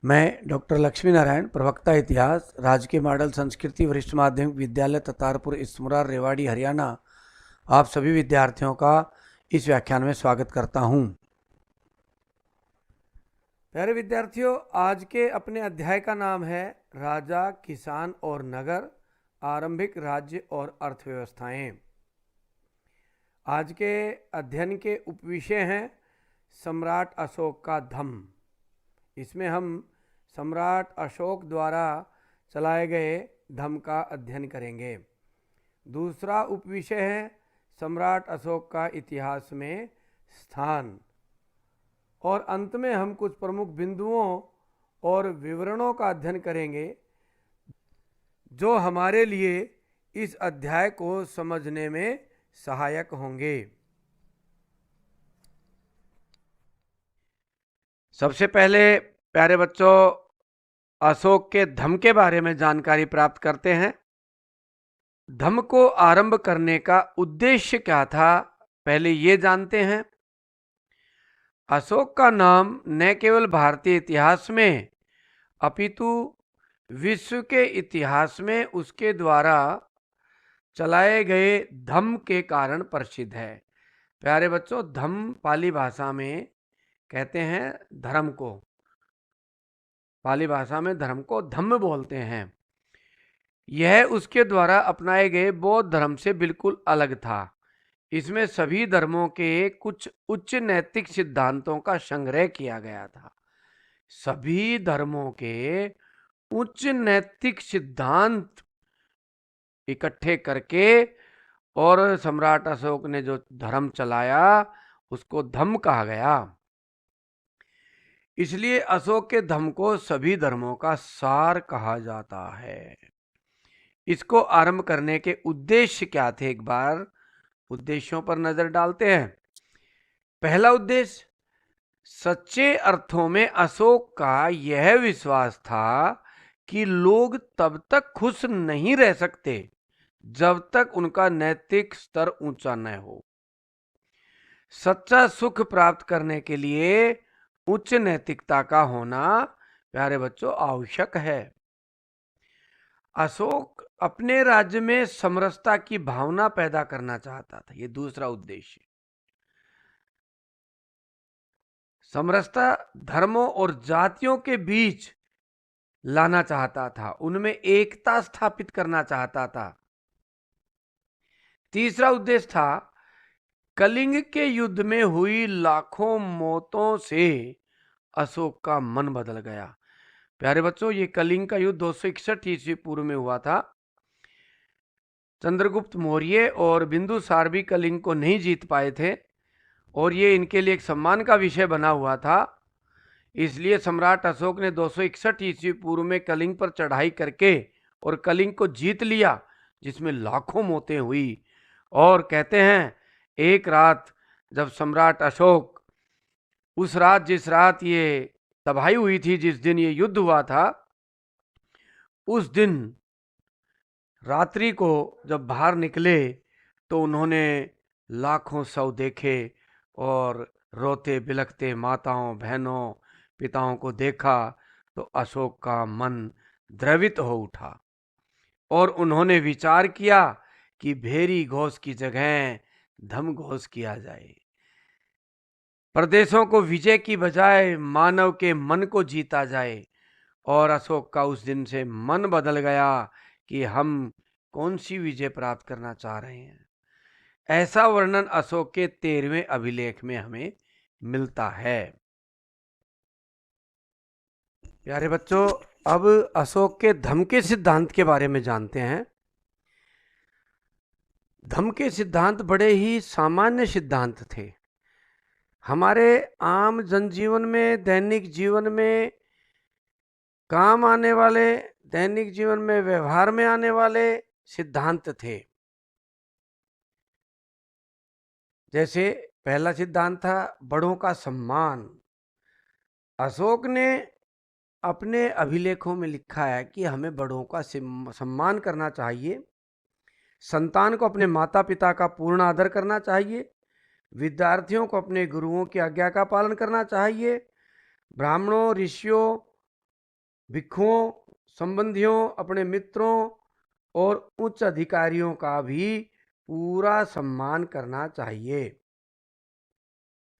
मैं डॉक्टर लक्ष्मी नारायण, प्रवक्ता इतिहास, राजकीय मॉडल संस्कृति वरिष्ठ माध्यमिक विद्यालय ततारपुर इसमुरार रेवाड़ी हरियाणा, आप सभी विद्यार्थियों का इस व्याख्यान में स्वागत करता हूं। प्यारे विद्यार्थियों, आज के अपने अध्याय का नाम है राजा, किसान और नगर, आरंभिक राज्य और अर्थव्यवस्थाएं। आज के अध्ययन के उपविषय हैं सम्राट अशोक का धम्म। इसमें हम सम्राट अशोक द्वारा चलाए गए धम्म का अध्ययन करेंगे। दूसरा उपविषय है सम्राट अशोक का इतिहास में स्थान। और अंत में हम कुछ प्रमुख बिंदुओं और विवरणों का अध्ययन करेंगे जो हमारे लिए इस अध्याय को समझने में सहायक होंगे। सबसे पहले प्यारे बच्चों, अशोक के धम्म के बारे में जानकारी प्राप्त करते हैं। धम्म को आरंभ करने का उद्देश्य क्या था, पहले ये जानते हैं। अशोक का नाम न केवल भारतीय इतिहास में अपितु विश्व के इतिहास में उसके द्वारा चलाए गए धम्म के कारण प्रसिद्ध है। प्यारे बच्चों, धम्म पाली भाषा में कहते हैं धर्म को, पाली भाषा में धर्म को धम्म बोलते हैं। यह उसके द्वारा अपनाए गए बौद्ध धर्म से बिल्कुल अलग था। इसमें सभी धर्मों के कुछ उच्च नैतिक सिद्धांतों का संग्रह किया गया था। सभी धर्मों के उच्च नैतिक सिद्धांत इकट्ठे करके और सम्राट अशोक ने जो धर्म चलाया उसको धम्म कहा गया। इसलिए अशोक के धम्म को सभी धर्मों का सार कहा जाता है। इसको आरंभ करने के उद्देश्य क्या थे, एक बार उद्देश्यों पर नजर डालते हैं। पहला उद्देश्य, सच्चे अर्थों में अशोक का यह विश्वास था कि लोग तब तक खुश नहीं रह सकते जब तक उनका नैतिक स्तर ऊंचा न हो। सच्चा सुख प्राप्त करने के लिए उच्च नैतिकता का होना, प्यारे बच्चों, आवश्यक है। अशोक अपने राज्य में समरसता की भावना पैदा करना चाहता था, यह दूसरा उद्देश्य। समरसता धर्मों और जातियों के बीच लाना चाहता था, उनमें एकता स्थापित करना चाहता था। तीसरा उद्देश्य था, कलिंग के युद्ध में हुई लाखों मौतों से अशोक का मन बदल गया। प्यारे बच्चों, ये कलिंग का युद्ध 261 ईस्वी पूर्व में हुआ था। चंद्रगुप्त मौर्य और बिंदुसार भी कलिंग को नहीं जीत पाए थे और ये इनके लिए एक सम्मान का विषय बना हुआ था। इसलिए सम्राट अशोक ने 261 ईस्वी पूर्व में कलिंग पर चढ़ाई करके और कलिंग को जीत लिया, जिसमें लाखों मौतें हुई। और कहते हैं एक रात जब सम्राट अशोक, उस रात जिस रात ये तबाही हुई थी, जिस दिन ये युद्ध हुआ था, उस दिन रात्रि को जब बाहर निकले तो उन्होंने लाखों शव देखे और रोते बिलखते माताओं, बहनों, पिताओं को देखा तो अशोक का मन द्रवित हो उठा और उन्होंने विचार किया कि भेरी घोष की जगह धम्म घोष किया जाए। प्रदेशों को विजय की बजाय मानव के मन को जीता जाए। और अशोक का उस दिन से मन बदल गया कि हम कौन सी विजय प्राप्त करना चाह रहे हैं। ऐसा वर्णन अशोक के 13वें अभिलेख में हमें मिलता है। प्यारे बच्चों, अब अशोक के धम्म के सिद्धांत के बारे में जानते हैं। धम्म के सिद्धांत बड़े ही सामान्य सिद्धांत थे। हमारे आम जनजीवन में, दैनिक जीवन में काम आने वाले, दैनिक जीवन में व्यवहार में आने वाले सिद्धांत थे। जैसे पहला सिद्धांत था बड़ों का सम्मान। अशोक ने अपने अभिलेखों में लिखा है कि हमें बड़ों का सम्मान करना चाहिए, संतान को अपने माता पिता का पूर्ण आदर करना चाहिए, विद्यार्थियों को अपने गुरुओं की आज्ञा का पालन करना चाहिए, ब्राह्मणों, ऋषियों भिक्षुओं, संबंधियों, अपने मित्रों और उच्च अधिकारियों का भी पूरा सम्मान करना चाहिए।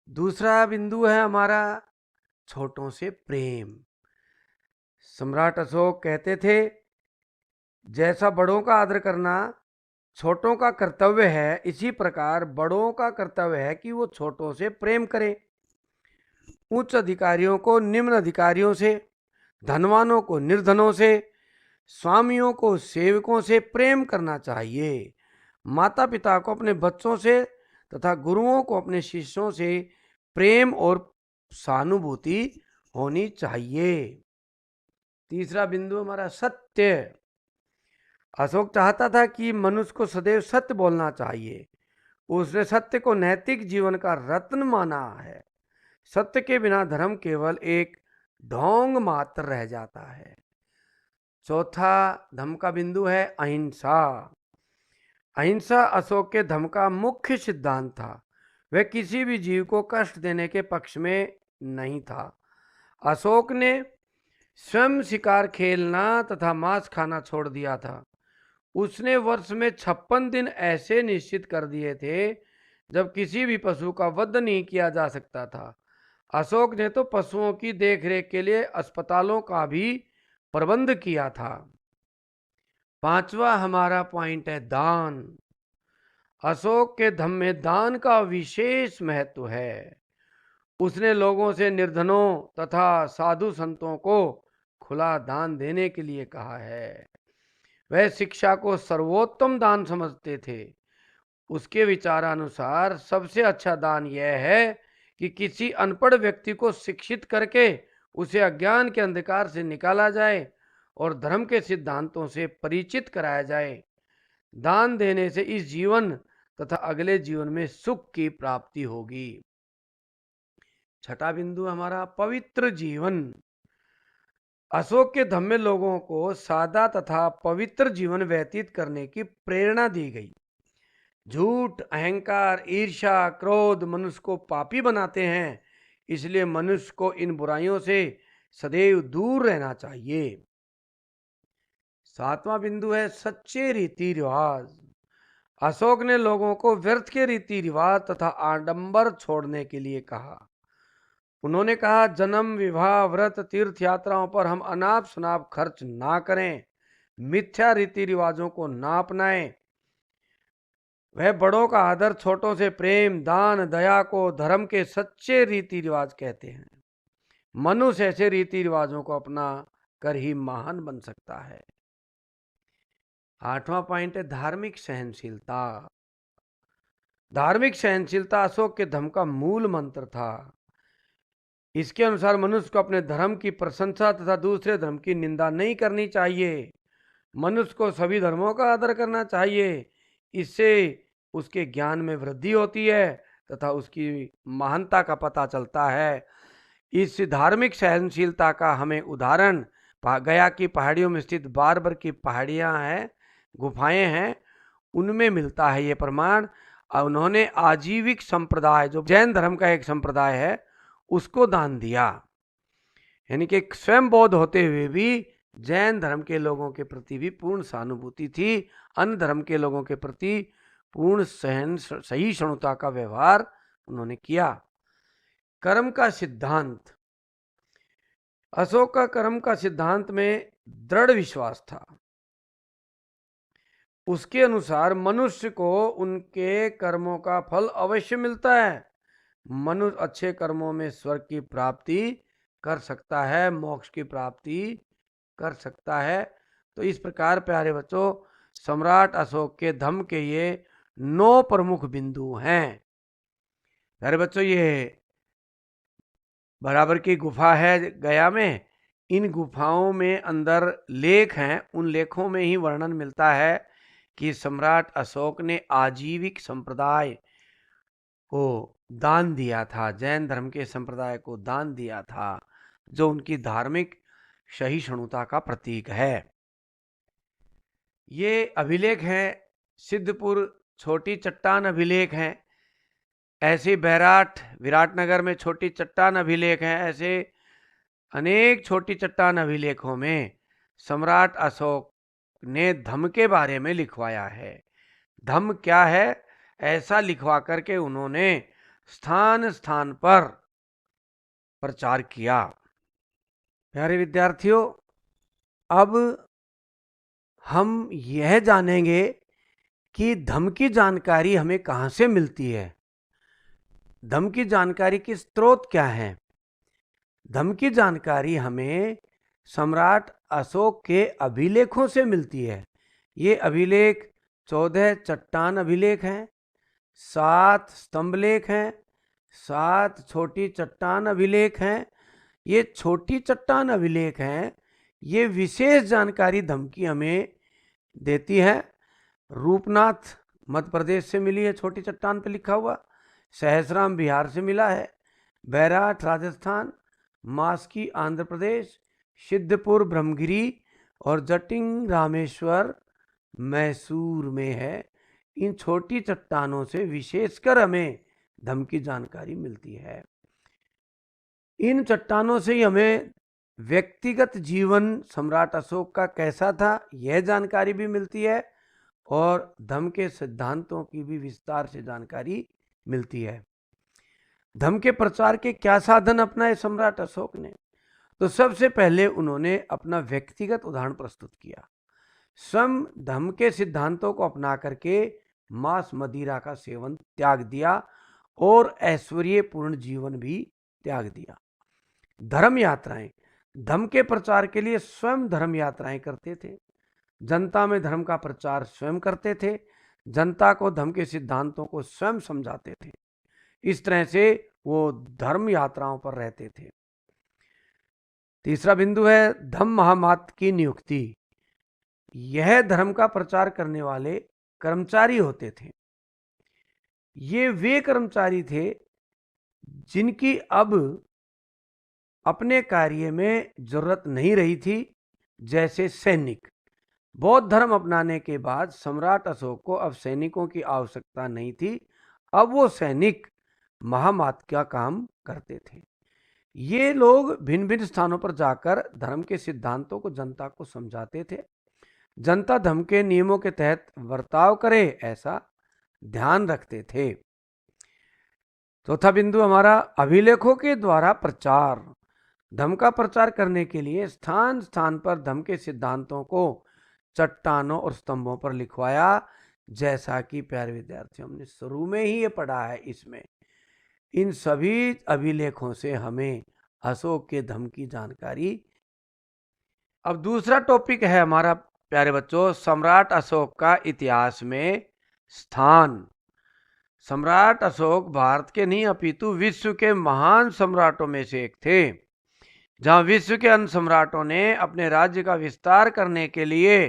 दूसरा बिंदु है हमारा छोटों से प्रेम। सम्राट अशोक कहते थे, जैसा बड़ों का आदर करना छोटों का कर्तव्य है, इसी प्रकार बड़ों का कर्तव्य है कि वो छोटों से प्रेम करें। उच्च अधिकारियों को निम्न अधिकारियों से, धनवानों को निर्धनों से, स्वामियों को सेवकों से प्रेम करना चाहिए। माता पिता को अपने बच्चों से तथा गुरुओं को अपने शिष्यों से प्रेम और सहानुभूति होनी चाहिए। तीसरा बिंदु हमारा सत्य। अशोक चाहता था कि मनुष्य को सदैव सत्य बोलना चाहिए। उसने सत्य को नैतिक जीवन का रत्न माना है। सत्य के बिना धर्म केवल एक ढोंग मात्र रह जाता है। चौथा धर्म का बिंदु है अहिंसा। अहिंसा अशोक के धर्म का मुख्य सिद्धांत था। वह किसी भी जीव को कष्ट देने के पक्ष में नहीं था। अशोक ने स्वयं शिकार खेलना तथा मांस खाना छोड़ दिया था। उसने वर्ष में 56 दिन ऐसे निश्चित कर दिए थे जब किसी भी पशु का वध नहीं किया जा सकता था। अशोक ने तो पशुओं की देखरेख के लिए अस्पतालों का भी प्रबंध किया था। पांचवा हमारा पॉइंट है दान। अशोक के धम्म में दान का विशेष महत्व है। उसने लोगों से निर्धनों तथा साधु संतों को खुला दान देने के लिए कहा है। वह शिक्षा को सर्वोत्तम दान समझते थे। उसके विचारानुसार सबसे अच्छा दान यह है कि किसी अनपढ़ व्यक्ति को शिक्षित करके उसे अज्ञान के अंधकार से निकाला जाए और धर्म के सिद्धांतों से परिचित कराया जाए। दान देने से इस जीवन तथा अगले जीवन में सुख की प्राप्ति होगी। छठा बिंदु हमारा पवित्र जीवन। अशोक के धम्म में लोगों को सादा तथा पवित्र जीवन व्यतीत करने की प्रेरणा दी गई। झूठ, अहंकार, ईर्ष्या, क्रोध मनुष्य को पापी बनाते हैं, इसलिए मनुष्य को इन बुराइयों से सदैव दूर रहना चाहिए। सातवां बिंदु है सच्चे रीति रिवाज। अशोक ने लोगों को व्यर्थ के रीति रिवाज तथा आडंबर छोड़ने के लिए कहा। उन्होंने कहा, जन्म, विवाह, व्रत, तीर्थ यात्राओं पर हम अनाप शनाप खर्च ना करें, मिथ्या रीति रिवाजों को ना अपनाएं। वह बड़ों का आदर, छोटों से प्रेम, दान, दया को धर्म के सच्चे रीति रिवाज कहते हैं। मनुष्य ऐसे रीति रिवाजों को अपना कर ही महान बन सकता है। आठवां पॉइंट है धार्मिक सहनशीलता। धार्मिक सहनशीलता अशोक के धर्म का मूल मंत्र था। इसके अनुसार मनुष्य को अपने धर्म की प्रशंसा तथा दूसरे धर्म की निंदा नहीं करनी चाहिए। मनुष्य को सभी धर्मों का आदर करना चाहिए। इससे उसके ज्ञान में वृद्धि होती है तथा उसकी महानता का पता चलता है। इस धार्मिक सहनशीलता का हमें उदाहरण गया की पहाड़ियों में स्थित बारबर की पहाड़ियां हैं, गुफाएं हैं, उनमें मिलता है ये प्रमाण। उन्होंने आजीविक संप्रदाय, जो जैन धर्म का एक संप्रदाय है, उसको दान दिया। यानी कि स्वयं बौद्ध होते हुए भी जैन धर्म के लोगों के प्रति भी पूर्ण सहानुभूति थी। अन्य धर्म के लोगों के प्रति पूर्ण सहिष्णुता का व्यवहार उन्होंने किया। कर्म का सिद्धांत। अशोक का कर्म का सिद्धांत में दृढ़ विश्वास था। उसके अनुसार मनुष्य को उनके कर्मों का फल अवश्य मिलता है। मनुष्य अच्छे कर्मों में स्वर्ग की प्राप्ति कर सकता है, मोक्ष की प्राप्ति कर सकता है। तो इस प्रकार प्यारे बच्चों, सम्राट अशोक के धम्म के ये 9 प्रमुख बिंदु हैं। प्यारे बच्चों, ये बराबर की गुफा है गया में। इन गुफाओं में अंदर लेख हैं। उन लेखों में ही वर्णन मिलता है कि सम्राट अशोक ने आजीविक संप्रदाय को दान दिया था, जैन धर्म के संप्रदाय को दान दिया था, जो उनकी धार्मिक सहिष्णुता का प्रतीक है। ये अभिलेख हैं, सिद्धपुर छोटी चट्टान अभिलेख हैं। ऐसे बैराट विराटनगर में छोटी चट्टान अभिलेख हैं। ऐसे अनेक छोटी चट्टान अभिलेखों में सम्राट अशोक ने धम्म के बारे में लिखवाया है। धम्म क्या है, ऐसा लिखवा करके उन्होंने स्थान स्थान पर प्रचार किया। प्यारे विद्यार्थियों, अब हम यह जानेंगे कि धम्म की जानकारी हमें कहाँ से मिलती है। धम्म की जानकारी के स्रोत क्या हैं? धम्म की जानकारी हमें सम्राट अशोक के अभिलेखों से मिलती है। ये अभिलेख 14 चट्टान अभिलेख हैं, 7 स्तंभलेख हैं, 7 छोटी चट्टान अभिलेख हैं। ये छोटी चट्टान अभिलेख हैं, ये विशेष जानकारी धम्म की हमें देती है। रूपनाथ मध्य प्रदेश से मिली है, छोटी चट्टान पर लिखा हुआ। सहसराम बिहार से मिला है। बैराठ राजस्थान, मास्की आंध्र प्रदेश, सिद्धपुर ब्रह्मगिरी और जटिंग रामेश्वर मैसूर में है। इन छोटी चट्टानों से विशेषकर हमें धम्म की जानकारी मिलती है। इन चट्टानों से ही हमें व्यक्तिगत जीवन सम्राट अशोक का कैसा था, यह जानकारी भी मिलती है और धम्म के सिद्धांतों की भी विस्तार से जानकारी मिलती है। धम्म के प्रचार के क्या साधन अपनाए सम्राट अशोक ने? तो सबसे पहले उन्होंने अपना व्यक्तिगत उदाहरण प्रस्तुत किया। स्वयं धम्म के सिद्धांतों को अपना करके मांस मदिरा का सेवन त्याग दिया और ऐश्वर्यपूर्ण जीवन भी त्याग दिया। धर्म यात्राएं, धम्म के प्रचार के लिए स्वयं धर्म यात्राएं करते थे। जनता में धर्म का प्रचार स्वयं करते थे। जनता को धम्म के सिद्धांतों को स्वयं समझाते थे। इस तरह से वो धर्म यात्राओं पर रहते थे। तीसरा बिंदु है धम्म महामात्र की नियुक्ति। यह धर्म का प्रचार करने वाले कर्मचारी होते थे। ये वे कर्मचारी थे जिनकी अब अपने कार्य में जरूरत नहीं रही थी, जैसे सैनिक। बौद्ध धर्म अपनाने के बाद सम्राट अशोक को अब सैनिकों की आवश्यकता नहीं थी। अब वो सैनिक महामात्र का काम करते थे। ये लोग भिन्न भिन्न स्थानों पर जाकर धर्म के सिद्धांतों को जनता को समझाते थे। जनता धर्म के नियमों के तहत बर्ताव करे, ऐसा ध्यान रखते थे। चौथा बिंदु हमारा अभिलेखों के द्वारा प्रचार। धर्म का प्रचार करने के लिए स्थान स्थान पर धर्म के सिद्धांतों को चट्टानों और स्तंभों पर लिखवाया, जैसा कि प्यारे विद्यार्थियों हमने शुरू में ही ये पढ़ा है। इसमें इन सभी अभिलेखों से हमें अशोक के धम्म की जानकारी। अब दूसरा टॉपिक है हमारा प्यारे बच्चों, सम्राट अशोक का इतिहास में स्थान। सम्राट अशोक भारत के नहीं अपितु विश्व के महान सम्राटों में से एक थे। जहां विश्व के अन्य सम्राटों ने अपने राज्य का विस्तार करने के लिए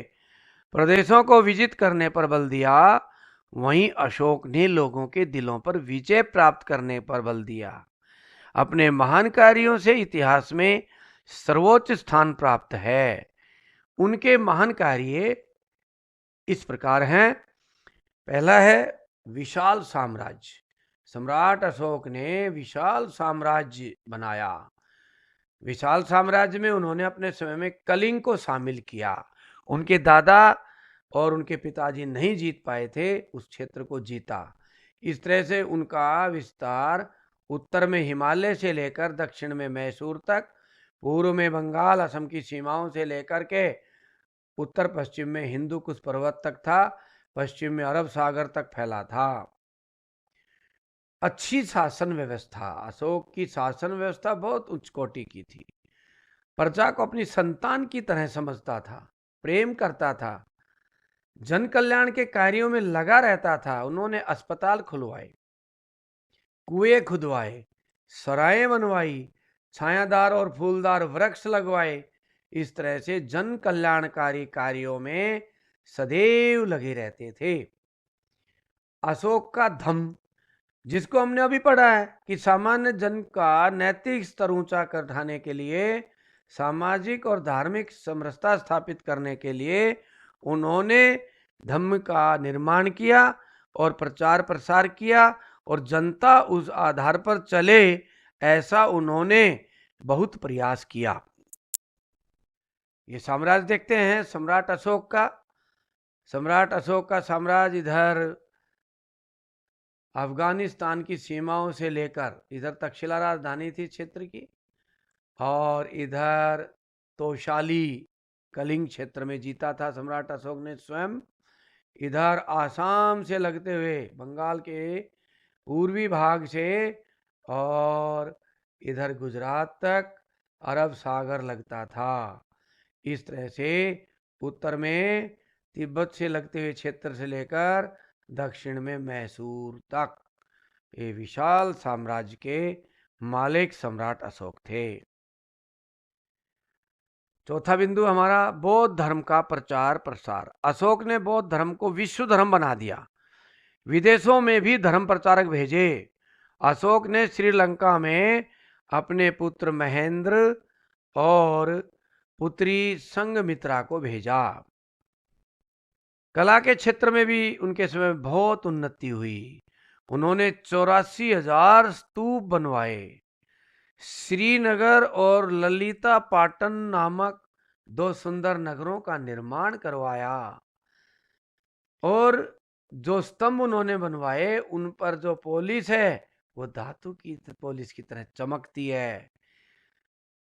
प्रदेशों को विजित करने पर बल दिया, वहीं अशोक ने लोगों के दिलों पर विजय प्राप्त करने पर बल दिया। अपने महान कार्यों से इतिहास में सर्वोच्च स्थान प्राप्त है। उनके महान कार्य इस प्रकार हैं। पहला है विशाल साम्राज्य। सम्राट अशोक ने विशाल साम्राज्य बनाया। विशाल साम्राज्य में उन्होंने अपने समय में कलिंग को शामिल किया। उनके दादा और उनके पिताजी नहीं जीत पाए थे, उस क्षेत्र को जीता। इस तरह से उनका विस्तार उत्तर में हिमालय से लेकर दक्षिण में मैसूर तक, पूर्व में बंगाल असम की सीमाओं से लेकर के उत्तर पश्चिम में हिंदू कुश पर्वत तक था, पश्चिम में अरब सागर तक फैला था। अच्छी शासन व्यवस्था, अशोक की शासन व्यवस्था बहुत उच्च कोटि की थी। प्रजा को अपनी संतान की तरह समझता था, प्रेम करता था, जन कल्याण के कार्यों में लगा रहता था। उन्होंने अस्पताल खुलवाए, कुएं खुदवाए, सराएं बनवाई, छायादार और फूलदार वृक्ष लगवाए। इस तरह से जन कल्याणकारी कार्यों में सदैव लगे रहते थे। अशोक का धम्म, जिसको हमने अभी पढ़ा है कि सामान्य जन का नैतिक स्तर ऊंचा करने के लिए, सामाजिक और धार्मिक समरसता स्थापित करने के लिए उन्होंने धम्म का निर्माण किया और प्रचार प्रसार किया, और जनता उस आधार पर चले, ऐसा उन्होंने बहुत प्रयास किया। ये साम्राज्य देखते हैं सम्राट अशोक का। सम्राट अशोक का साम्राज्य इधर अफगानिस्तान की सीमाओं से लेकर इधर तक्षशिला राजधानी थी क्षेत्र की, और इधर तोशाली कलिंग क्षेत्र में जीता था सम्राट अशोक ने स्वयं। इधर आसाम से लगते हुए बंगाल के पूर्वी भाग से और इधर गुजरात तक अरब सागर लगता था। इस तरह से उत्तर में तिब्बत से लगते हुए क्षेत्र से लेकर दक्षिण में मैसूर तक ये विशाल साम्राज्य के मालिक सम्राट अशोक थे। चौथा बिंदु हमारा बौद्ध धर्म का प्रचार प्रसार। अशोक ने बौद्ध धर्म को विश्व धर्म बना दिया, विदेशों में भी धर्म प्रचारक भेजे। अशोक ने श्रीलंका में अपने पुत्र महेंद्र और पुत्री संघमित्रा को भेजा। कला के क्षेत्र में भी उनके समय बहुत उन्नति हुई। उन्होंने 84,000 स्तूप बनवाए। श्रीनगर और ललिता पाटन नामक 2 सुंदर नगरों का निर्माण करवाया, और जो स्तंभ उन्होंने बनवाए उन पर जो पॉलिश है वो धातु की पॉलिश की तरह चमकती है।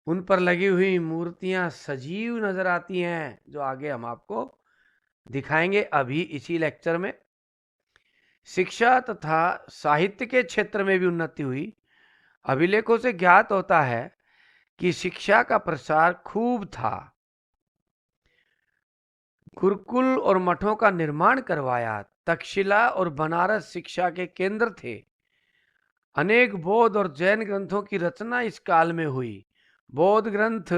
उन पर लगी हुई मूर्तियां सजीव नजर आती हैं, जो आगे हम आपको दिखाएंगे अभी इसी लेक्चर में। शिक्षा तथा साहित्य के क्षेत्र में भी उन्नति हुई। अभिलेखों से ज्ञात होता है कि शिक्षा का प्रसार खूब था। गुरुकुल और मठों का निर्माण करवाया। तक्षशिला और बनारस शिक्षा के केंद्र थे। अनेक बौद्ध और जैन ग्रंथों की रचना इस काल में हुई। बौद्ध ग्रंथ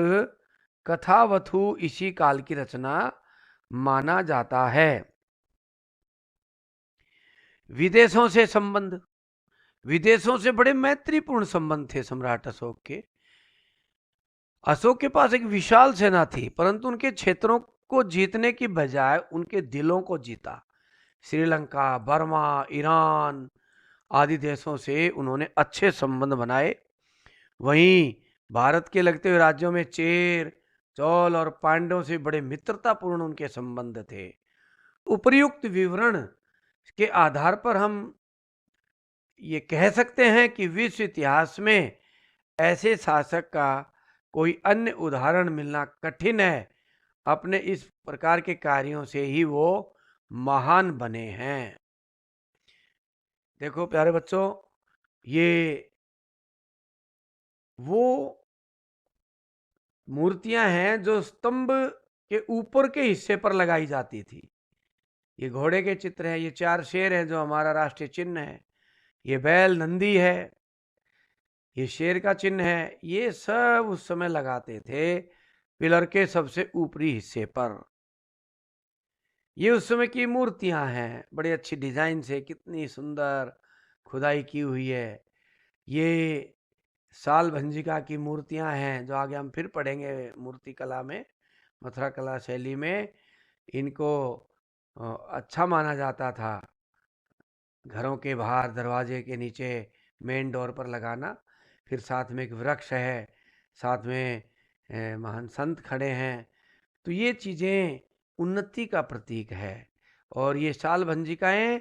कथावथु इसी काल की रचना माना जाता है। विदेशों से संबंध। विदेशों से बड़े मैत्रीपूर्ण संबंध थे सम्राट अशोक के। अशोक के पास एक विशाल सेना थी, परंतु उनके क्षेत्रों को जीतने की बजाय उनके दिलों को जीता। श्रीलंका, बर्मा, ईरान आदि देशों से उन्होंने अच्छे संबंध बनाए। वहीं भारत के लगते हुए राज्यों में चेर, चौल और पांड्यों से बड़े मित्रतापूर्ण उनके संबंध थे। उपर्युक्त विवरण के आधार पर हम ये कह सकते हैं कि विश्व इतिहास में ऐसे शासक का कोई अन्य उदाहरण मिलना कठिन है। अपने इस प्रकार के कार्यों से ही वो महान बने हैं। देखो प्यारे बच्चों, ये वो मूर्तियां हैं जो स्तंभ के ऊपर के हिस्से पर लगाई जाती थी। ये घोड़े के चित्र हैं, ये 4 शेर हैं जो हमारा राष्ट्रीय चिन्ह है, ये बैल नंदी है, ये शेर का चिन्ह है। ये सब उस समय लगाते थे पिलर के सबसे ऊपरी हिस्से पर। ये उस समय की मूर्तियां हैं, बड़ी अच्छी डिजाइन से, कितनी सुंदर खुदाई की हुई है। ये साल भंजिका की मूर्तियां हैं जो आगे हम फिर पढ़ेंगे मूर्ति कला में, मथुरा कला शैली में। इनको अच्छा माना जाता था घरों के बाहर दरवाजे के नीचे मेन डोर पर लगाना। फिर साथ में एक वृक्ष है, साथ में महान संत खड़े हैं। तो ये चीज़ें उन्नति का प्रतीक है। और ये साल भंजिकाएं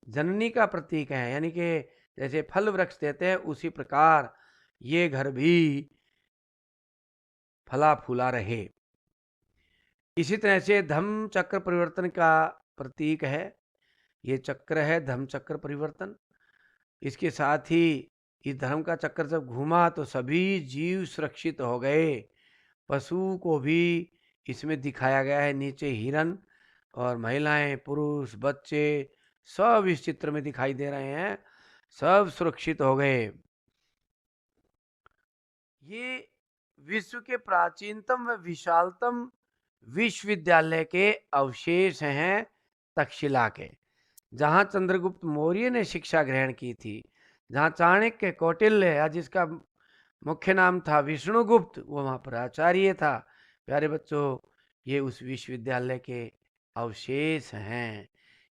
जननी का प्रतीक है, यानी कि जैसे फल वृक्ष देते हैं उसी प्रकार ये घर भी फला फूला रहे। इसी तरह से धम्म चक्र परिवर्तन का प्रतीक है। ये चक्र है धम्म चक्र परिवर्तन। इसके साथ ही इस धर्म का चक्कर जब घूमा तो सभी जीव सुरक्षित हो गए। पशु को भी इसमें दिखाया गया है। नीचे हिरन और महिलाएं, पुरुष, बच्चे सब इस चित्र में दिखाई दे रहे हैं, सब सुरक्षित हो गए। ये विश्व के प्राचीनतम व विशालतम विश्वविद्यालय के अवशेष हैं तक्षशिला के, जहां चंद्रगुप्त मौर्य ने शिक्षा ग्रहण की थी, जहां चाणक्य, कौटिल्य या जिसका मुख्य नाम था विष्णुगुप्त, वो वहां पर आचार्य था। प्यारे बच्चों, ये उस विश्वविद्यालय के अवशेष हैं।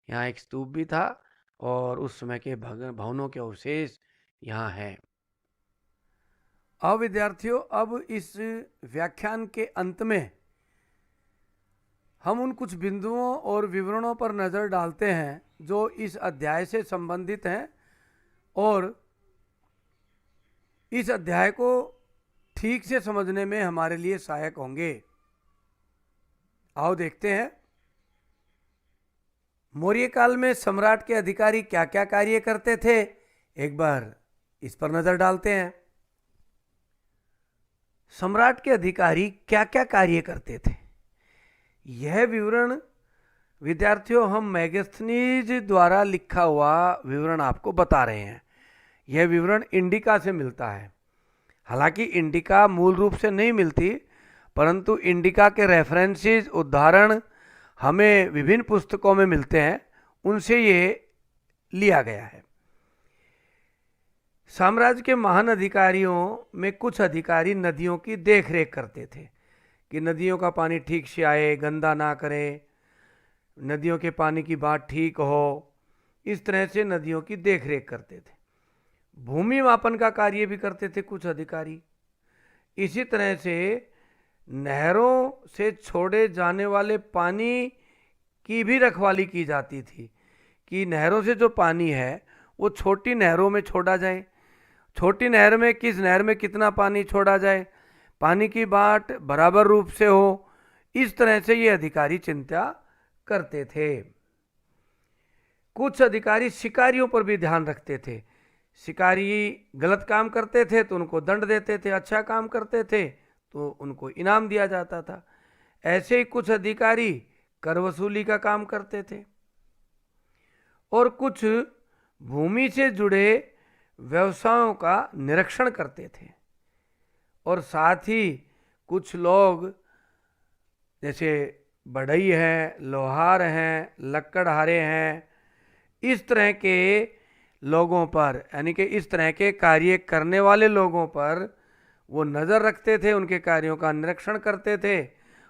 यहाँ एक स्तूप भी था और उस समय के भवनों के अवशेष यहाँ हैं। अब विद्यार्थियों, अब इस व्याख्यान के अंत में हम उन कुछ बिंदुओं और विवरणों पर नज़र डालते हैं जो इस अध्याय से संबंधित हैं और इस अध्याय को ठीक से समझने में हमारे लिए सहायक होंगे। आओ देखते हैं। मौर्य काल में सम्राट के अधिकारी क्या क्या कार्य करते थे, एक बार इस पर नजर डालते हैं। सम्राट के अधिकारी क्या क्या कार्य करते थे, यह विवरण विद्यार्थियों हम मेगास्थनीज द्वारा लिखा हुआ विवरण आपको बता रहे हैं। यह विवरण इंडिका से मिलता है। हालांकि इंडिका मूल रूप से नहीं मिलती, परंतु इंडिका के रेफरेंसेस, उदाहरण हमें विभिन्न पुस्तकों में मिलते हैं, उनसे ये लिया गया है। साम्राज्य के महान अधिकारियों में कुछ अधिकारी नदियों की देखरेख करते थे कि नदियों का पानी ठीक से आए, गंदा ना करे, नदियों के पानी की बात ठीक हो, इस तरह से नदियों की देखरेख करते थे। भूमि मापन का कार्य भी करते थे कुछ अधिकारी। इसी तरह से नहरों से छोड़े जाने वाले पानी की भी रखवाली की जाती थी कि नहरों से जो पानी है वो छोटी नहरों में छोड़ा जाए, छोटी नहर में किस नहर में कितना पानी छोड़ा जाए, पानी की बाट बराबर रूप से हो, इस तरह से ये अधिकारी चिंता करते थे। कुछ अधिकारी शिकारियों पर भी ध्यान रखते थे। शिकारी गलत काम करते थे तो उनको दंड देते थे, अच्छा काम करते थे तो उनको इनाम दिया जाता था। ऐसे ही कुछ अधिकारी कर वसूली का काम करते थे और कुछ भूमि से जुड़े व्यवसायों का निरीक्षण करते थे। और साथ ही कुछ लोग जैसे बढ़ई हैं, लोहार हैं, लक्कड़हारे हैं, इस तरह के लोगों पर, यानी कि इस तरह के कार्य करने वाले लोगों पर वो नज़र रखते थे, उनके कार्यों का निरीक्षण करते थे।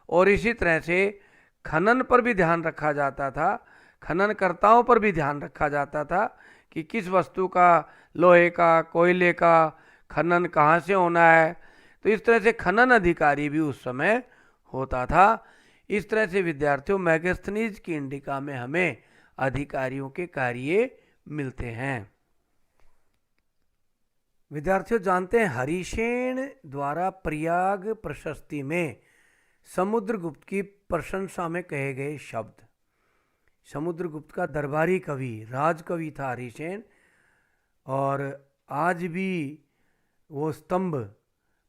और इसी तरह से खनन पर भी ध्यान रखा जाता था, खननकर्ताओं पर भी ध्यान रखा जाता था कि किस वस्तु का, लोहे का, कोयले का खनन कहाँ से होना है। तो इस तरह से खनन अधिकारी भी उस समय होता था। इस तरह से विद्यार्थियों मेगास्थनीज की इंडिका में हमें अधिकारियों के कार्य मिलते हैं। विद्यार्थियों जानते हैं हरिसेन द्वारा प्रयाग प्रशस्ति में समुद्रगुप्त की प्रशंसा में कहे गए शब्द। समुद्रगुप्त का दरबारी कवि, राजकवि था हरिसेन, और आज भी वो स्तंभ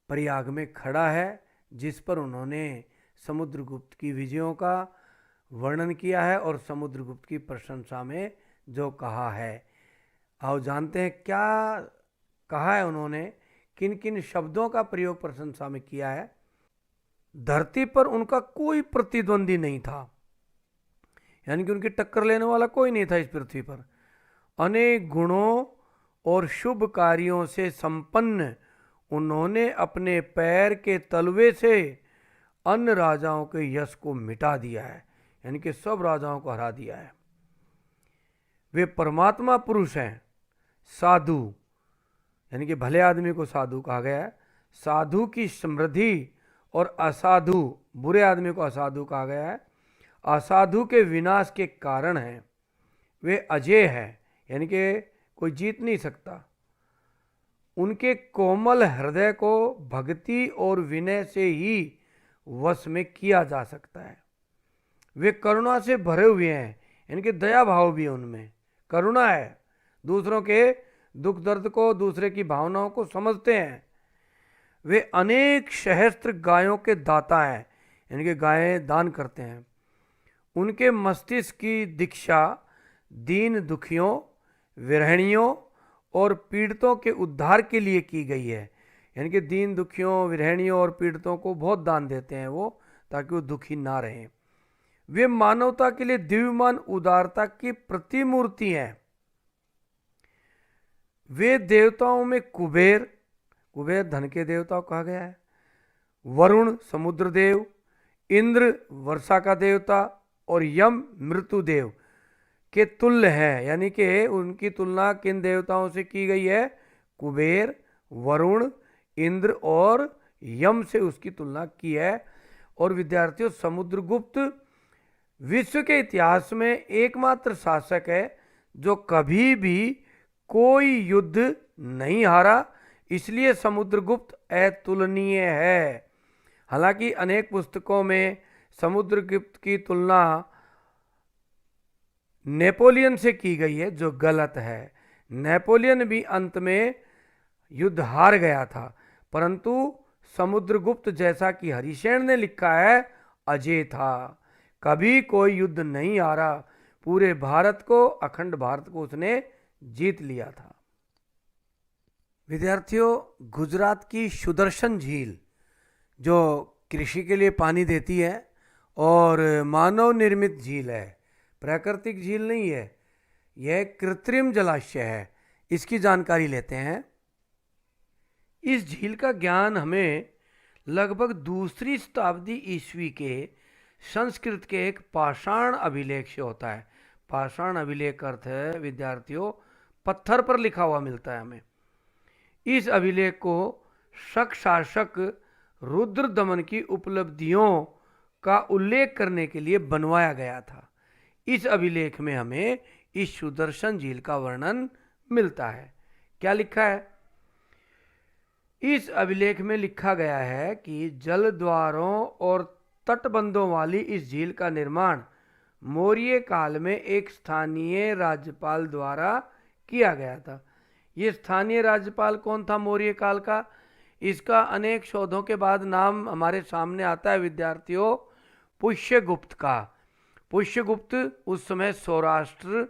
प्रयाग में खड़ा है जिस पर उन्होंने समुद्रगुप्त की विजयों का वर्णन किया है और समुद्रगुप्त की प्रशंसा में जो कहा है। आओ जानते हैं क्या कहा है उन्होंने, किन किन शब्दों का प्रयोग प्रशंसा में किया है। धरती पर उनका कोई प्रतिद्वंदी नहीं था, यानी कि उनकी टक्कर लेने वाला कोई नहीं था इस पृथ्वी पर। अनेक गुणों और शुभ कार्यों से संपन्न उन्होंने अपने पैर के तलवे से अन्य राजाओं के यश को मिटा दिया है, यानी कि सब राजाओं को हरा दिया है। वे परमात्मा पुरुष हैं, साधु, यानी कि भले आदमी को साधु कहा गया है, साधु की समृद्धि, और असाधु, बुरे आदमी को असाधु कहा गया है, असाधु के विनाश के कारण हैं। वे अजय हैं, यानी कि कोई जीत नहीं सकता। उनके कोमल हृदय को भक्ति और विनय से ही वश में किया जा सकता है। वे करुणा से भरे हुए हैं, यानी कि दया भाव भी उनमें करुणा है, दूसरों के दुख दर्द को, दूसरे की भावनाओं को समझते हैं। वे अनेक सहस्त्र गायों के दाता हैं, यानी कि गायें दान करते हैं। उनके मस्तिष्क की दीक्षा दीन दुखियों, विरहणियों और पीड़ितों के उद्धार के लिए की गई है, यानी कि दीन दुखियों, विरहणियों और पीड़ितों को बहुत दान देते हैं वो, ताकि वो दुखी ना रहें। वे मानवता के लिए दिव्यमान उदारता की प्रतिमूर्ति हैं। वे देवताओं में कुबेर, कुबेर धन के देवता कहा गया है, वरुण समुद्र देव, इंद्र वर्षा का देवता और यम मृत्यु देव के तुल्य है, यानी कि उनकी तुलना किन देवताओं से की गई है, कुबेर, वरुण, इंद्र और यम से उसकी तुलना की है। और विद्यार्थियों, समुद्रगुप्त विश्व के इतिहास में एकमात्र शासक है जो कभी भी कोई युद्ध नहीं हारा, इसलिए समुद्रगुप्त अतुलनीय है। हालांकि अनेक पुस्तकों में समुद्रगुप्त की तुलना नेपोलियन से की गई है, जो गलत है। नेपोलियन भी अंत में युद्ध हार गया था, परंतु समुद्रगुप्त, जैसा कि हरिशेन ने लिखा है, अजय था, कभी कोई युद्ध नहीं हारा, पूरे भारत को, अखंड भारत को उसने जीत लिया था। विद्यार्थियों, गुजरात की सुदर्शन झील जो कृषि के लिए पानी देती है और मानव निर्मित झील है, प्राकृतिक झील नहीं है, यह कृत्रिम जलाशय है। इसकी जानकारी लेते हैं। इस झील का ज्ञान हमें लगभग दूसरी शताब्दी ईस्वी के संस्कृत के एक पाषाण अभिलेख से होता है। पाषाण अभिलेख अर्थ है विद्यार्थियों, पत्थर पर लिखा हुआ मिलता है हमें। इस अभिलेख को शक शासक रुद्र दमन की उपलब्धियों का उल्लेख करने के लिए बनवाया गया था। इस अभिलेख में हमें इस सुदर्शन झील का वर्णन मिलता है। क्या लिखा है? इस अभिलेख में लिखा गया है कि जल द्वारों और तटबंधों वाली इस झील का निर्माण मौर्य काल में एक स्थानीय राज्यपाल द्वारा किया गया था। ये स्थानीय राज्यपाल कौन था मौर्य काल का? इसका अनेक शोधों के बाद नाम हमारे सामने आता है विद्यार्थियों, पुष्यगुप्त का। पुष्यगुप्त उस समय सौराष्ट्र,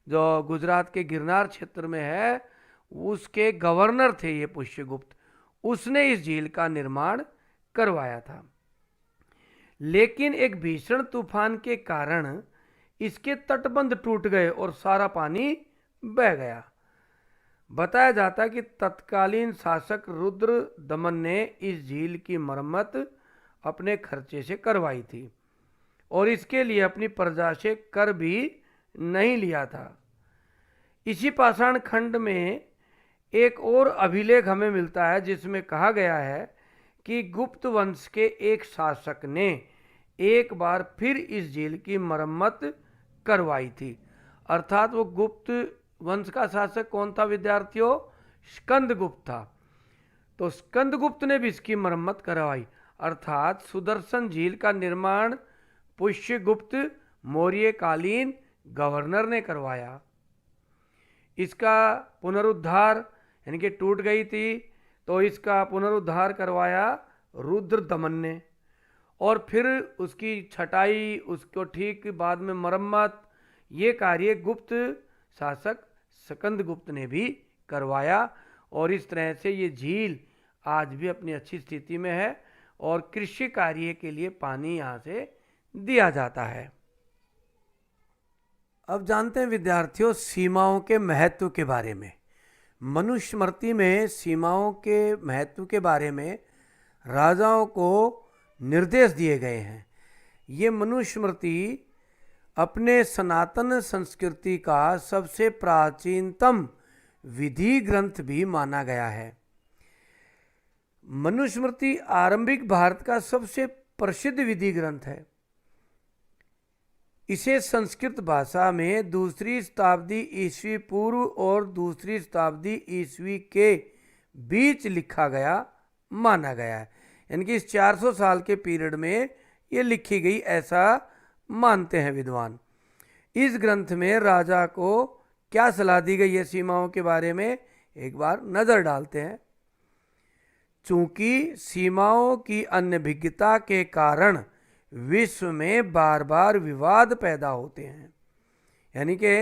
जो गुजरात के गिरनार क्षेत्र में है, उसके गवर्नर थे ये पुष्यगुप्त। उसने इस झील का निर्माण करवाया था, लेकिन एक भीषण तूफान के कारण इसके तटबंध टूट गए और सारा पानी बह गया। बताया जाता है कि तत्कालीन शासक रुद्र दमन ने इस झील की मरम्मत अपने खर्चे से करवाई थी और इसके लिए अपनी प्रजा से कर भी नहीं लिया था। इसी पाषाण खंड में एक और अभिलेख हमें मिलता है जिसमें कहा गया है कि गुप्त वंश के एक शासक ने एक बार फिर इस झील की मरम्मत करवाई थी। अर्थात वो गुप्त वंश का शासक कौन था विद्यार्थियों? स्कंदगुप्त था। तो स्कंदगुप्त ने भी इसकी मरम्मत करवाई। अर्थात सुदर्शन झील का निर्माण पुष्यगुप्त मौर्यकालीन गवर्नर ने करवाया। इसका पुनरुद्धार, यानी कि टूट गई थी तो इसका पुनरुद्धार करवाया रुद्र दमन ने, और फिर उसकी छटाई, उसको ठीक बाद में मरम्मत, ये कार्य गुप्त शासक स्कंदगुप्त ने भी करवाया। और इस तरह से ये झील आज भी अपनी अच्छी स्थिति में है और कृषि कार्य के लिए पानी यहाँ से दिया जाता है। अब जानते हैं विद्यार्थियों सीमाओं के महत्व के बारे में। मनुस्मृति में सीमाओं के महत्व के बारे में राजाओं को निर्देश दिए गए हैं। ये मनुस्मृति अपने सनातन संस्कृति का सबसे प्राचीनतम विधि ग्रंथ भी माना गया है। मनुस्मृति आरंभिक भारत का सबसे प्रसिद्ध विधि ग्रंथ है। इसे संस्कृत भाषा में दूसरी शताब्दी ईस्वी पूर्व और दूसरी शताब्दी ईस्वी के बीच लिखा गया माना गया है। यानी कि इस 400 साल के पीरियड में ये लिखी गई, ऐसा मानते हैं विद्वान। इस ग्रंथ में राजा को क्या सलाह दी गई है सीमाओं के बारे में, एक बार नज़र डालते हैं। चूंकि सीमाओं की अनभिज्ञता के कारण विश्व में बार बार विवाद पैदा होते हैं, यानी कि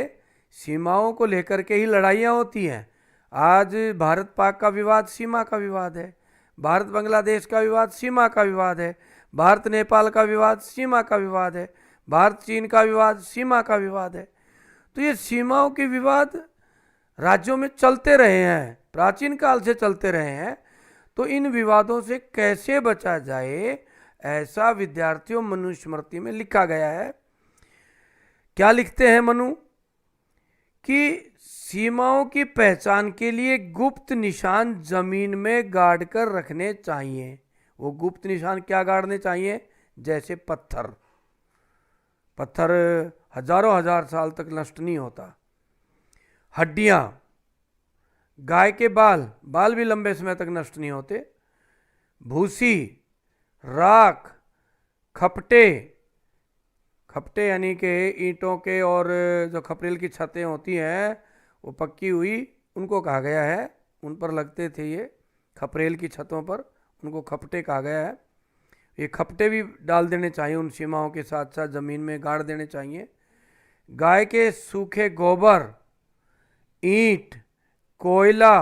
सीमाओं को लेकर के ही लड़ाइयाँ होती हैं। आज भारत पाक का विवाद सीमा का विवाद है, भारत बांग्लादेश का विवाद सीमा का विवाद है, भारत नेपाल का विवाद सीमा का विवाद है, भारत चीन का विवाद सीमा का विवाद है। तो ये सीमाओं के विवाद राज्यों में चलते रहे हैं, प्राचीन काल से चलते रहे हैं। तो इन विवादों से कैसे बचा जाए, ऐसा विद्यार्थियों मनुस्मृति में लिखा गया है। क्या लिखते हैं मनु? कि सीमाओं की पहचान के लिए गुप्त निशान जमीन में गाड़ कर रखने चाहिए। वो गुप्त निशान क्या गाड़ने चाहिए? जैसे पत्थर हजारों हजार साल तक नष्ट नहीं होता। हड्डियां, गाय के बाल भी लंबे समय तक नष्ट नहीं होते। भूसी, राख, खपटे यानी कि ईंटों के और जो खपरेल की छतें होती हैं वो पक्की हुई, उनको कहा गया है, उन पर लगते थे ये खपरेल की छतों पर, उनको खपटे कहा गया है। ये खपटे भी डाल देने चाहिए, उन सीमाओं के साथ साथ ज़मीन में गाड़ देने चाहिए। गाय के सूखे गोबर, ईंट, कोयला,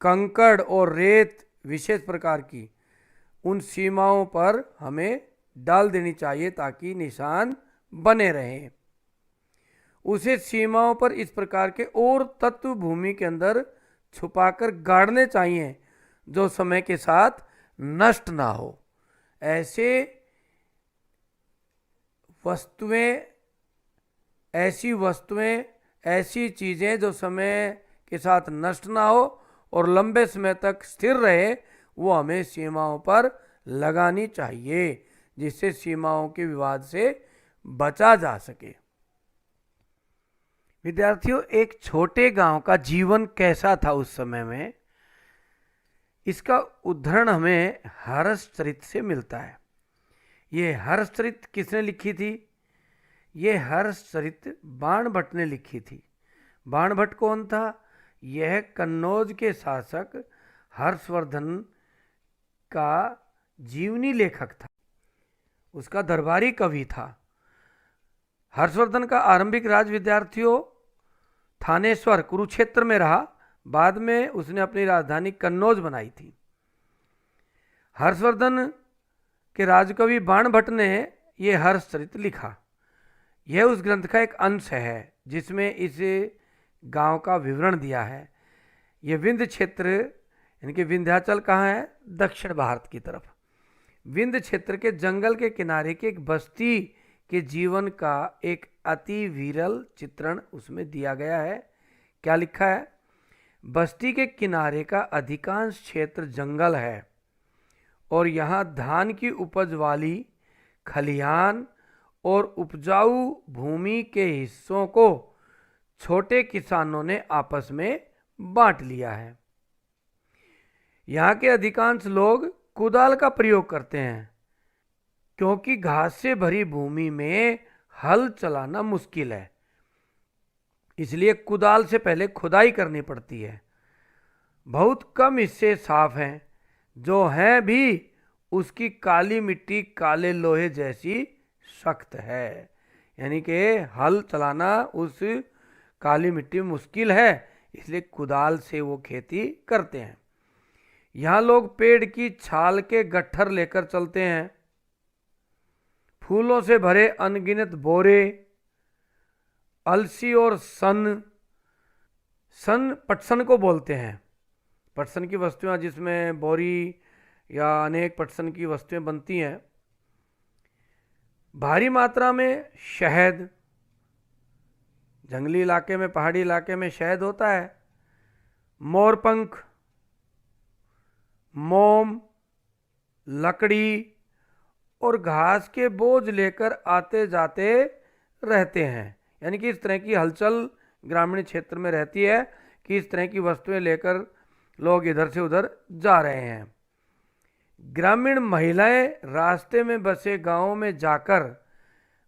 कंकड़ और रेत विशेष प्रकार की उन सीमाओं पर हमें डाल देनी चाहिए ताकि निशान बने रहें। उसे सीमाओं पर इस प्रकार के और तत्व भूमि के अंदर छुपाकर गाड़ने चाहिए जो समय के साथ नष्ट ना हो। ऐसे वस्तुएं, ऐसी चीज़ें जो समय के साथ नष्ट ना हो और लंबे समय तक स्थिर रहे, वो हमें सीमाओं पर लगानी चाहिए जिससे सीमाओं के विवाद से बचा जा सके। विद्यार्थियों, एक छोटे गांव का जीवन कैसा था उस समय में, इसका उदाहरण हमें हर्षचरित से मिलता है। ये हर्षचरित किसने लिखी थी? ये हर्षचरित बाणभट्ट ने लिखी थी। बाणभट्ट कौन था? यह कन्नौज के शासक हर्षवर्धन का जीवनी लेखक था, उसका दरबारी कवि था। हर्षवर्धन का आरंभिक राज विद्यार्थियों थानेश्वर कुरुक्षेत्र में रहा, बाद में उसने अपनी राजधानी कन्नौज बनाई थी। हर्षवर्धन के राजकवि बाणभट्ट ने यह हर्षचरित लिखा। यह उस ग्रंथ का एक अंश है जिसमें इस गांव का विवरण दिया है। यह विंध्य क्षेत्र, यानी कि विंध्याचल कहाँ है? दक्षिण भारत की तरफ। विंध्य क्षेत्र के जंगल के किनारे की एक बस्ती के जीवन का एक अति विरल चित्रण उसमें दिया गया है। क्या लिखा है? बस्ती के किनारे का अधिकांश क्षेत्र जंगल है और यहाँ धान की उपज वाली खलिहान और उपजाऊ भूमि के हिस्सों को छोटे किसानों ने आपस में बांट लिया है। यहाँ के अधिकांश लोग कुदाल का प्रयोग करते हैं क्योंकि घास से भरी भूमि में हल चलाना मुश्किल है, इसलिए कुदाल से पहले खुदाई करनी पड़ती है। बहुत कम हिस्से साफ हैं, जो हैं भी उसकी काली मिट्टी काले लोहे जैसी सख्त है। यानी कि हल चलाना उस काली मिट्टी में मुश्किल है, इसलिए कुदाल से वो खेती करते हैं। यहाँ लोग पेड़ की छाल के गट्ठर लेकर चलते हैं। फूलों से भरे अनगिनत बोरे, अलसी और सन पटसन को बोलते हैं। पटसन की वस्तुएं जिसमें बोरी या अनेक पटसन की वस्तुएं बनती हैं। भारी मात्रा में शहद, जंगली इलाके में, पहाड़ी इलाके में शहद होता है। मोरपंख, मोम, लकड़ी और घास के बोझ लेकर आते जाते रहते हैं। यानी कि इस तरह की हलचल ग्रामीण क्षेत्र में रहती है कि इस तरह की वस्तुएं लेकर लोग इधर से उधर जा रहे हैं। ग्रामीण महिलाएं रास्ते में बसे गांवों में जाकर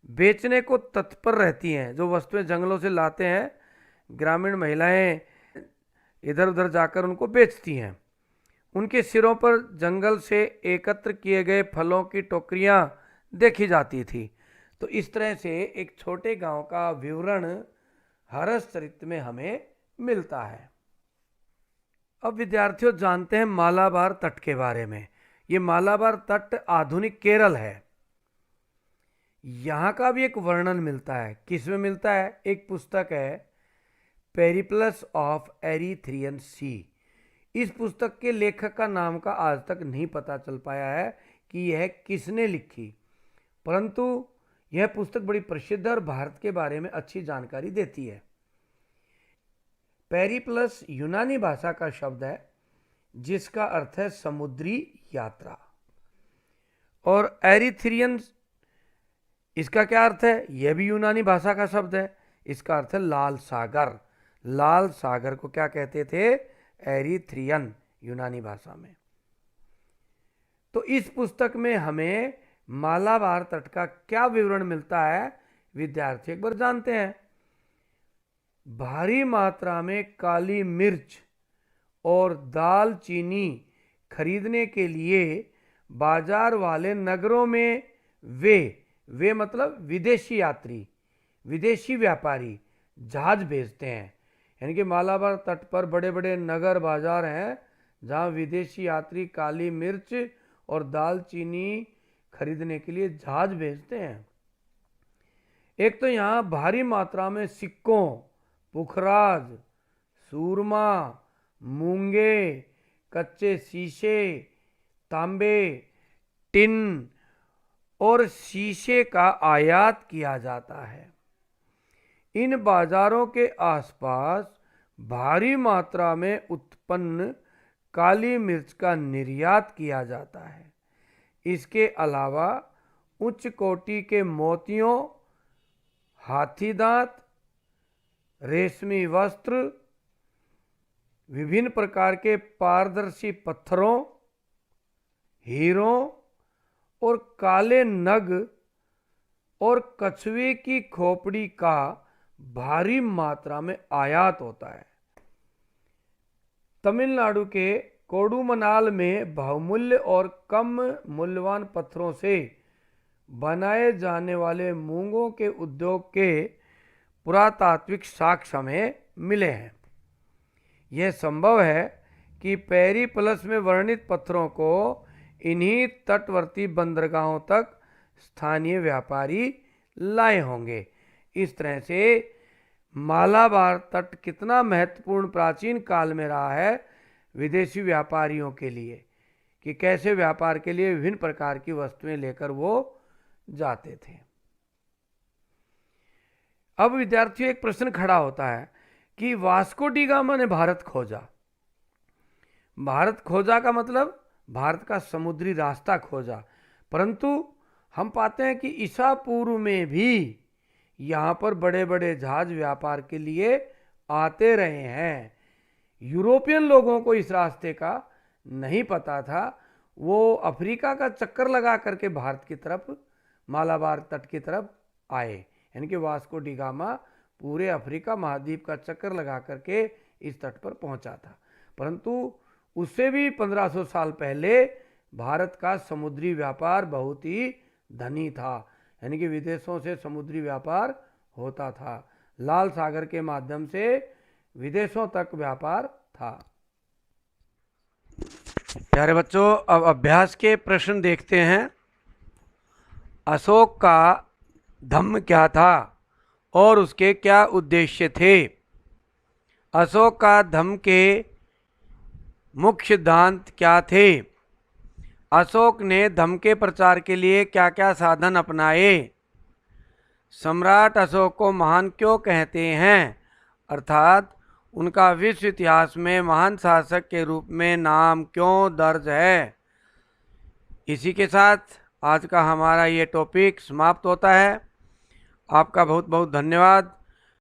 बेचने को तत्पर रहती हैं। जो वस्तुएं जंगलों से लाते हैं, ग्रामीण महिलाएं इधर उधर जाकर उनको बेचती हैं। उनके सिरों पर जंगल से एकत्र किए गए फलों की टोकरियां देखी जाती थी। तो इस तरह से एक छोटे गांव का विवरण हर्षचरित में हमें मिलता है। अब विद्यार्थियों जानते हैं मालाबार तट के बारे में। ये मालाबार तट आधुनिक केरल है। यहाँ का भी एक वर्णन मिलता है। किसमें मिलता है? एक पुस्तक है पेरिप्लस ऑफ एरिथ्रियन सी। इस पुस्तक के लेखक का नाम का आज तक नहीं पता चल पाया है कि यह किसने लिखी, परंतु यह पुस्तक बड़ी प्रसिद्ध है और भारत के बारे में अच्छी जानकारी देती है। पेरिप्लस यूनानी भाषा का शब्द है जिसका अर्थ है समुद्री यात्रा। और एरिथ्रियन, इसका क्या अर्थ है? यह भी यूनानी भाषा का शब्द है, इसका अर्थ है लाल सागर। लाल सागर को क्या कहते थे? एरिथ्रियन, यूनानी भाषा में। तो इस पुस्तक में हमें मालाबार तट का क्या विवरण मिलता है विद्यार्थी एक बार जानते हैं। भारी मात्रा में काली मिर्च और दालचीनी खरीदने के लिए बाजार वाले नगरों में वे मतलब विदेशी यात्री, विदेशी व्यापारी जहाज भेजते हैं। यानी कि मालाबार तट पर बड़े बड़े नगर बाजार हैं जहां विदेशी यात्री काली मिर्च और दालचीनी खरीदने के लिए जहाज भेजते हैं। एक तो यहाँ भारी मात्रा में सिक्कों, पुखराज, सूरमा, मूंगे, कच्चे शीशे, तांबे, टिन और शीशे का आयात किया जाता है। इन बाजारों के आसपास भारी मात्रा में उत्पन्न काली मिर्च का निर्यात किया जाता है। इसके अलावा उच्च कोटि के मोतियों, हाथी दांत, रेशमी वस्त्र, विभिन्न प्रकार के पारदर्शी पत्थरों, हीरों और काले नग और कछुए की खोपड़ी का भारी मात्रा में आयात होता है। तमिलनाडु के कोडुमनाल में बहुमूल्य और कम मूल्यवान पत्थरों से बनाए जाने वाले मूंगों के उद्योग के पुरातात्विक साक्ष्य हमें मिले हैं। यह संभव है कि पेरिप्लस में वर्णित पत्थरों को इन्हीं तटवर्ती बंदरगाहों तक स्थानीय व्यापारी लाए होंगे। इस तरह से मालाबार तट कितना महत्वपूर्ण प्राचीन काल में रहा है विदेशी व्यापारियों के लिए, कि कैसे व्यापार के लिए विभिन्न प्रकार की वस्तुएं लेकर वो जाते थे। अब विद्यार्थियों एक प्रश्न खड़ा होता है कि वास्को डी गामा ने भारत खोजा। भारत खोजा का मतलब भारत का समुद्री रास्ता खोजा, परंतु हम पाते हैं कि ईसा पूर्व में भी यहाँ पर बड़े बड़े जहाज व्यापार के लिए आते रहे हैं। यूरोपियन लोगों को इस रास्ते का नहीं पता था। वो अफ्रीका का चक्कर लगा करके भारत की तरफ, मालाबार तट की तरफ आए। यानी कि वास्को डी गामा पूरे अफ्रीका महाद्वीप का चक्कर लगा करके इस तट पर पहुंचा था, परंतु उससे भी 1500 साल पहले भारत का समुद्री व्यापार बहुत ही धनी था। यानी कि विदेशों से समुद्री व्यापार होता था, लाल सागर के माध्यम से विदेशों तक व्यापार था। प्यारे बच्चों, अब अभ्यास के प्रश्न देखते हैं। अशोक का धम्म क्या था और उसके क्या उद्देश्य थे? अशोक का धम्म के मुख्य सिद्धांत क्या थे? अशोक ने धम्म के प्रचार के लिए क्या क्या साधन अपनाए? सम्राट अशोक को महान क्यों कहते हैं, अर्थात उनका विश्व इतिहास में महान शासक के रूप में नाम क्यों दर्ज है? इसी के साथ आज का हमारा ये टॉपिक समाप्त होता है। आपका बहुत बहुत धन्यवाद।